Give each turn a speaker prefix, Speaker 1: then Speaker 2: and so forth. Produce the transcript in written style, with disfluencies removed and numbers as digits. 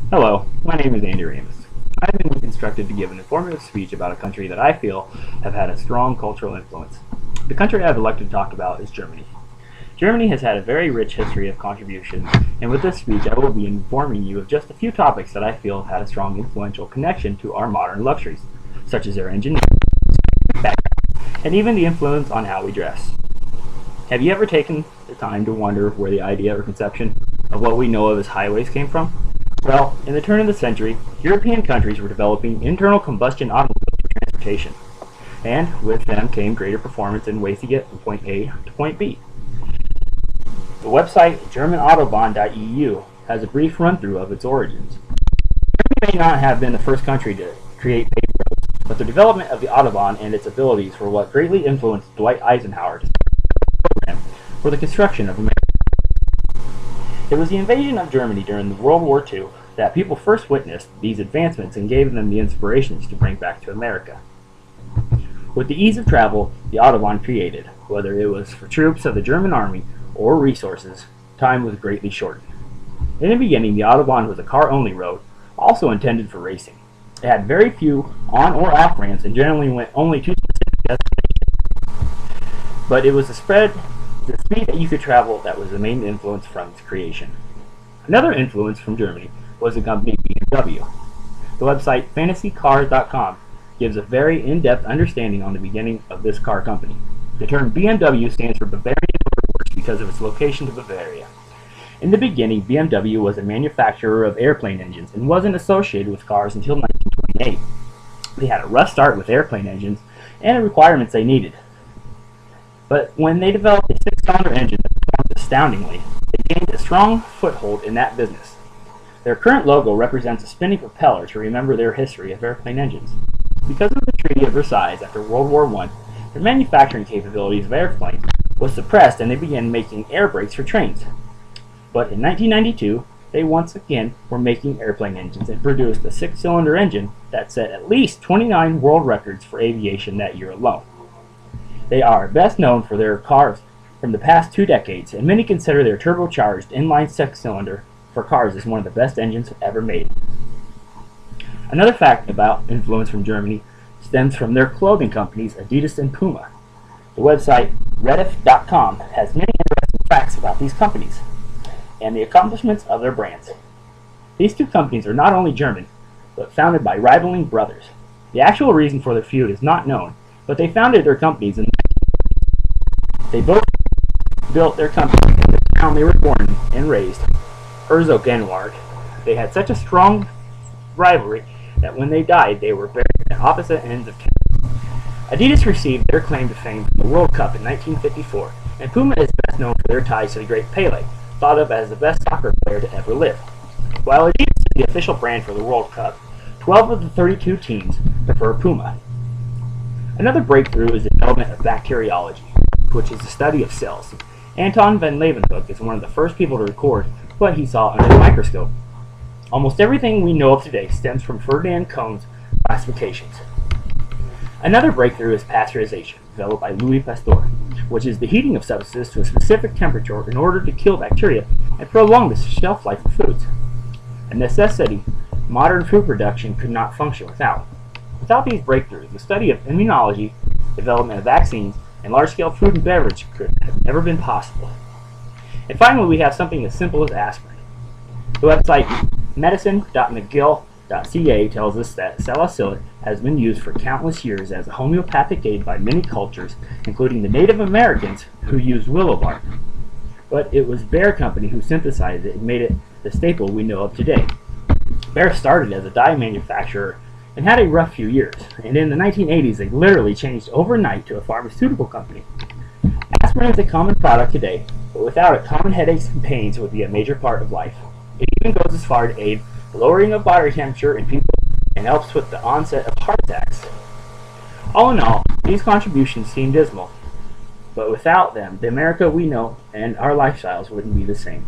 Speaker 1: Hello, my name is Andy Ramus. I've been instructed to give an informative speech about a country that I feel have had a strong cultural influence. The country I've elected to talk about is Germany. Germany has had a very rich history of contributions, and with this speech I will be informing you of just a few topics that I feel have had a strong influential connection to our modern luxuries, such as their engineering, background, and even the influence on how we dress. Have you ever taken the time to wonder where the idea or conception of what we know of as highways came from? Well, in the turn of the century, European countries were developing internal combustion automobiles for transportation, and with them came greater performance in ways to get from point A to point B. The website GermanAutobahn.eu has a brief run-through of its origins. Germany may not have been the first country to create paved roads, but the development of the Autobahn and its abilities were what greatly influenced Dwight Eisenhower to start a program for the construction of America. It was the invasion of Germany during World War II that people first witnessed these advancements and gave them the inspirations to bring back to America. With the ease of travel the Autobahn created, whether it was for troops of the German army or resources, time was greatly shortened. In the beginning, the Autobahn was a car-only road, also intended for racing. It had very few on or off ramps and generally went only to specific destinations. But it was the speed that you could travel that was the main influence from its creation. Another influence from Germany was the company BMW. The website fantasycars.com gives a very in-depth understanding on the beginning of this car company. The term BMW stands for Bavarian Motor Works because of its location to Bavaria. In the beginning, BMW was a manufacturer of airplane engines and wasn't associated with cars until 1928. They had a rough start with airplane engines and the requirements they needed. But when they developed a six-cylinder engine that performed astoundingly, they gained a strong foothold in that business. Their current logo represents a spinning propeller to remember their history of airplane engines. Because of the Treaty of Versailles after World War I, their manufacturing capabilities of airplanes was suppressed and they began making air brakes for trains. But in 1992, they once again were making airplane engines and produced a six-cylinder engine that set at least 29 world records for aviation that year alone. They are best known for their cars from the past 2 decades, and many consider their turbocharged inline six-cylinder for cars as one of the best engines ever made. Another fact about influence from Germany stems from their clothing companies Adidas and Puma. The website Rediff.com has many interesting facts about these companies and the accomplishments of their brands. These two companies are not only German, but founded by rivaling brothers. The actual reason for their feud is not known, but they founded their companies in they both built their companies in the town they were born and raised, Herzogenwald. They had such a strong rivalry that when they died, they were buried at opposite ends of town. Adidas received their claim to fame from the World Cup in 1954, and Puma is best known for their ties to the great Pele, thought of as the best soccer player to ever live. While Adidas is the official brand for the World Cup, 12 of the 32 teams prefer Puma. Another breakthrough is the development of bacteriology, which is the study of cells. Anton van Leeuwenhoek is one of the first people to record what he saw under the microscope. Almost everything we know of today stems from Ferdinand Kohn's classifications. Another breakthrough is pasteurization, developed by Louis Pasteur, which is the heating of substances to a specific temperature in order to kill bacteria and prolong the shelf life of foods. A necessity modern food production could not function without. Without these breakthroughs, the study of immunology, development of vaccines, and large-scale food and beverage could have never been possible. And finally, we have something as simple as aspirin. The website medicine.mcgill.ca tells us that salicylate has been used for countless years as a homeopathic aid by many cultures, including the Native Americans who used willow bark. But it was Bayer Company who synthesized it and made it the staple we know of today. Bayer started as a dye manufacturer and had a rough few years, and in the 1980s they literally changed overnight to a pharmaceutical company. Aspirin is a common product today, but without it, common headaches and pains would be a major part of life. It even goes as far to aid the lowering of body temperature in people and helps with the onset of heart attacks. All in all, these contributions seem dismal, but without them, the America we know and our lifestyles wouldn't be the same.